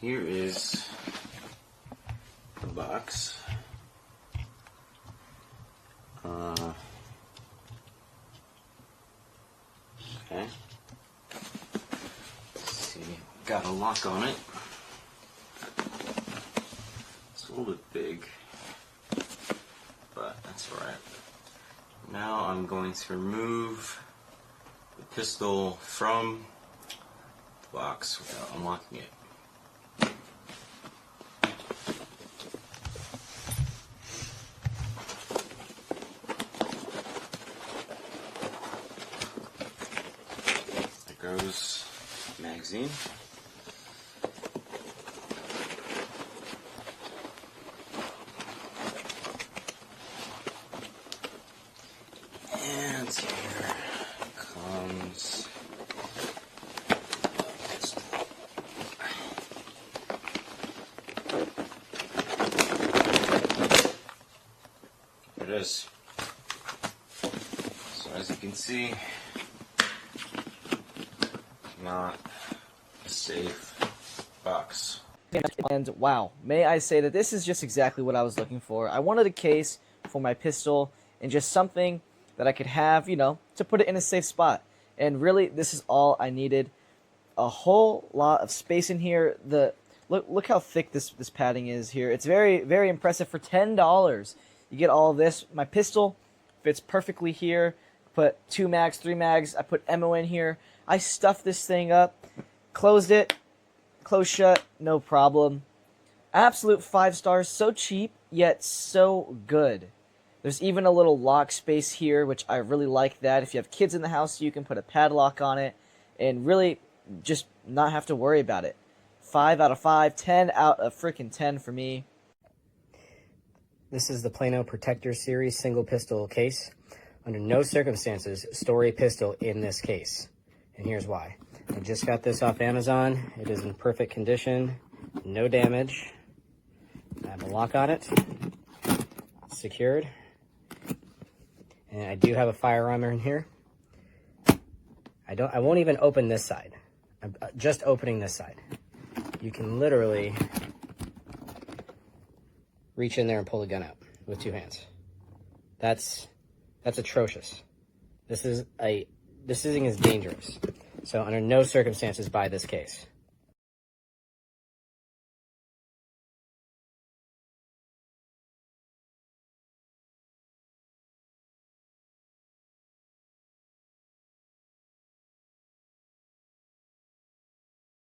here is the box. Okay. Let's see, got a lock on it. It's a little bit big, but that's alright. Now I'm going to remove the pistol from the box without unlocking it. There goes the magazine. And here comes the pistol. Here it is. So as you can see, not a safe box. And wow, may I say that this is just exactly what I was looking for. I wanted a case for my pistol and just something that I could have, you know, to put it in a safe spot. And really, this is all I needed. A whole lot of space in here. Look how thick this padding is here. It's very, very impressive for $10. You get all of this. My pistol fits perfectly here. Put 2 mags, 3 mags. I put ammo in here. I stuffed this thing up, closed it, closed shut, no problem. Absolute 5 stars. So cheap, yet so good. There's even a little lock space here, which I really like that. If you have kids in the house, you can put a padlock on it and really just not have to worry about it. 5 out of 5, 10 out of freaking 10 for me. This is the Plano Protector Series single pistol case. Under no circumstances, store a pistol in this case. And here's why. I just got this off Amazon. It is in perfect condition, no damage. I have a lock on it, secured. And I do have a firearm in here. I won't even open this side. I'm just opening this side. You can literally reach in there and pull the gun out with 2 hands. That's atrocious. This thing is dangerous. So under no circumstances buy this case.